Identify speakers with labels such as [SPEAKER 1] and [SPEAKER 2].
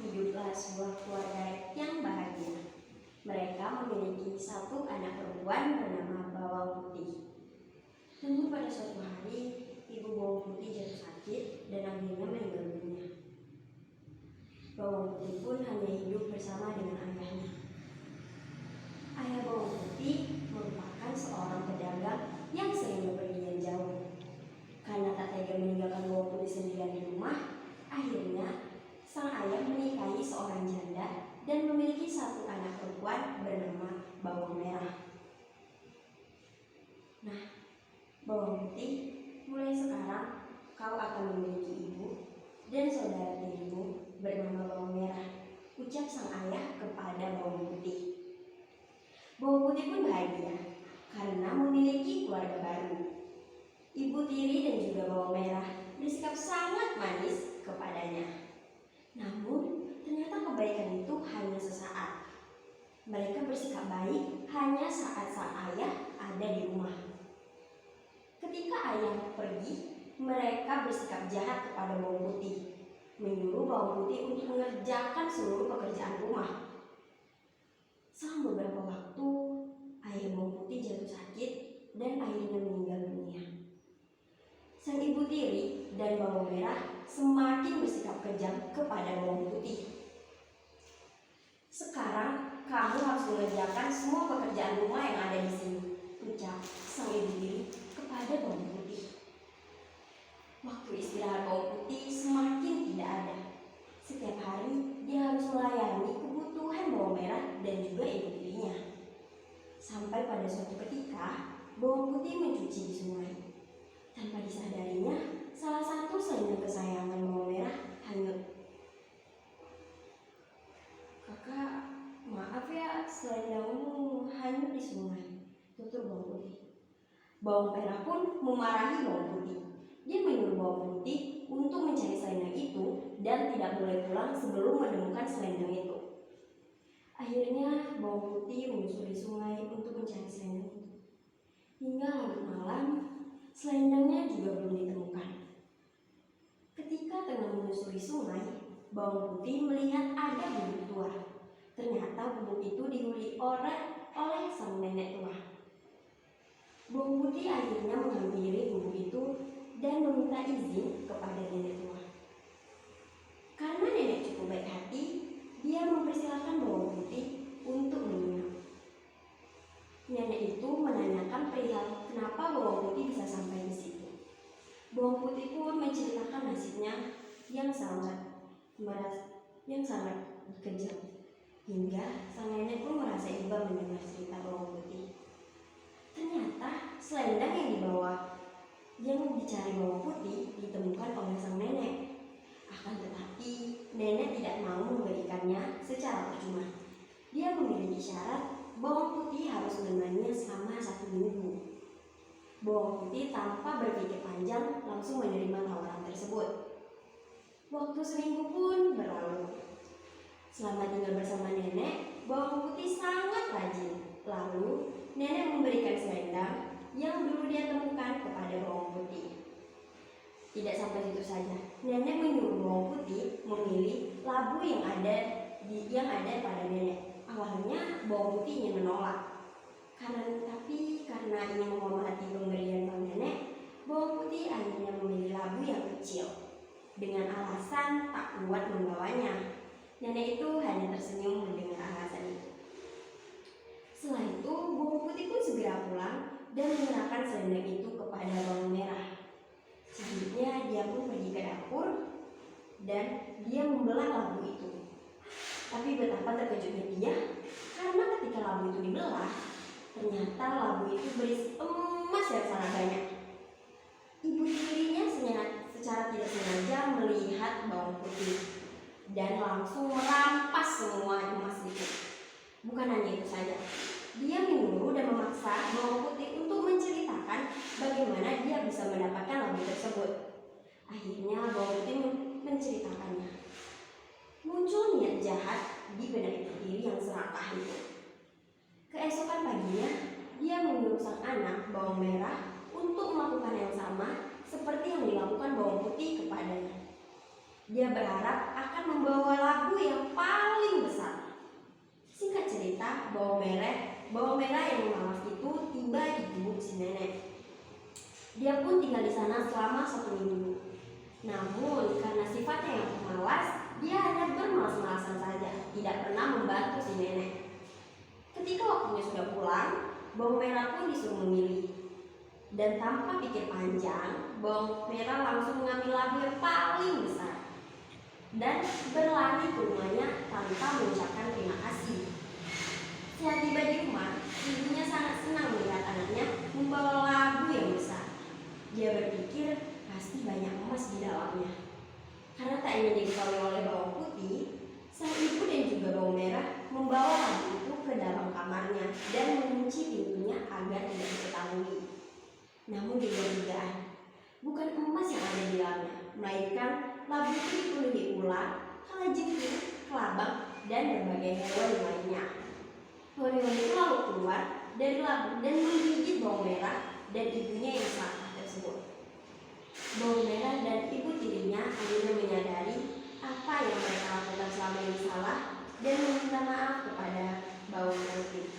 [SPEAKER 1] hiduplah sebuah keluarga yang bahagia. Mereka memiliki satu anak perempuan bernama Bawang Putih. Namun pada suatu hari, ibu Bawang Putih jatuh sakit dan akhirnya meninggal dunia. Bawang Putih pun hanya hidup bersama dengan ayahnya. Ayah Bawang Putih merupakan seorang pedagang yang sering bepergian jauh. Karena tak tega meninggalkan Bawang Putih sendirian di rumah, akhirnya sang ayah menikahi seorang janda dan memiliki satu anak perempuan bernama Bawang Merah. Nah, Bawang Putih, mulai sekarang kau akan memiliki ibu dan saudara tirimu bernama Bawang Merah, ucap sang ayah kepada Bawang Putih. Bawang Putih pun bahagia karena memiliki keluarga baru. Ibu tiri dan juga Bawang Merah bersikap sangat manis kepadanya. Namun, ternyata kebaikan itu hanya sesaat. Mereka bersikap baik hanya saat sang ayah ada di rumah. Ketika ayah pergi, mereka bersikap jahat kepada Bawang Putih, menyuruh Bawang Putih untuk mengerjakan seluruh pekerjaan rumah. Selama beberapa waktu, ayah Bawang Putih jatuh sakit dan akhirnya meninggal dunia. Sang ibu tiri dan Bawang Merah semakin bersikap kejam kepada Bawang Putih. Sekarang kamu harus mengerjakan semua pekerjaan rumah yang ada di sini, ucap sang ibu tiri kepada Bawang Putih. Waktu istirahat Bawang Putih semakin tidak ada. Setiap hari dia harus melayani kebutuhan Bawang Merah dan juga ibu tirinya. Sampai pada suatu ketika, Bawang Putih mencuci di sungai. Tanpa disadarinya, salah satu selendang kesayangan Bawang Merah hanyut. Kakak, maaf ya, selendangmu hanyut di sungai, tutur Bawang Putih. Bawang Merah pun memarahi Bawang Putih. Dia menyuruh Bawang Putih untuk mencari selendang itu dan tidak boleh pulang sebelum menemukan selendang itu. Akhirnya Bawang Putih menyusuri sungai untuk mencari selendang itu. Hingga larut malam, selendangnya juga belum ditemukan. Ketika tengah menyusuri sungai, Bawang Putih melihat ada bubuk tua. Ternyata bubuk itu dihuni oleh sang nenek tua. Bawang Putih akhirnya menghampiri bubuk itu dan meminta izin kepada nenek tua. Karena nenek cukup baik hati, dia mempersilahkan Bawang Putih untuk menginap. Nenek itu menanyakan perihal kenapa Bawang Putih bisa sampai di situ. Bawang Putih pun menceritakan nasibnya yang sangat kejam. Hingga sang nenek pun merasa iba mendengar cerita Bawang Putih. Ternyata selendang yang dicari Bawang Putih ditemukan oleh sang nenek. Akan tetapi nenek tidak mau memberikannya secara percuma. Dia memiliki syarat Bawang Putih harus menerimanya selama 1 minggu. Bawang Putih tanpa berpikir panjang langsung menerima tawaran tersebut. Waktu seminggu pun berlalu. Selama tinggal bersama nenek, Bawang Putih sangat rajin. Lalu, nenek memberikan selendang yang dulu dia temukan kepada Bawang Putih. Tidak sampai situ saja, nenek menyuruh Bawang Putih memilih labu yang ada pada nenek. Awalnya Bawang Putih ingin menolak. Karena ingin menghormati pemberian sang nenek, Bawang Putih akhirnya memilih labu yang kecil. Dengan alasan tak kuat membawanya. Nenek itu hanya tersenyum mendengar alasan itu. Setelah itu, Bawang Putih pun segera pulang dan menyerahkan selendang itu kepada Bawang Merah. Selanjutnya dia pun pergi ke dapur dan dia membelah labu itu. Tapi betapa terkejutnya dia karena ketika labu itu dibelah, ternyata labu itu berisi emas yang sangat banyak. Ibu tirinya secara tidak sengaja melihat Bawang Putih dan langsung merampas semua emas itu. Bukan hanya itu saja, dia menyuruh dan memaksa Bawang Putih untuk menceritakan bagaimana dia bisa mendapatkan labu tersebut. Akhirnya Bawang Putih menceritakannya. Muncul niat jahat di benak ibu tiri yang serakah itu. Keesokan paginya, dia menyuruh sang anak Bawang Merah untuk melakukan yang sama seperti yang dilakukan Bawang Putih kepadanya. Dia berharap akan membawa labu yang paling besar. Singkat cerita, bawang merah yang malas itu tiba di gubuk si nenek. Dia pun tinggal di sana selama 1 minggu. Namun karena sifatnya yang pemalas, dia hanya bermalas-malasan saja, tidak pernah membantu si nenek. Ketika waktunya sudah pulang, bawang merah pun disuruh memilih. Dan tanpa pikir panjang, bawang merah langsung mengambil labu yang paling besar dan berlari ke rumahnya tanpa mengucapkan terima kasih. Saat tiba di rumah, ibunya sangat senang melihat anaknya membawa labu yang besar. Dia berpikir pasti banyak emas di dalamnya. Karena tak ingin diketahui oleh bawang putih, sang ibu dan juga bawang merah membawa labu itu ke dalam kamarnya dan mengunci pintunya agar tidak diketahui. Namun di luar dugaan, bukan emas yang ada di dalamnya, melainkan labu itu dipenuhi ular, kalajengking, kelabang, dan berbagai hewan lainnya. Hewan-hewan itu lalu keluar dari labu dan menggigit bawang merah dan ibunya yang salah tersebut. Bawang merah dan ibu tirinya akhirnya menyadari apa yang mereka lakukan selama ini salah dan meminta maaf kepada bawang putih.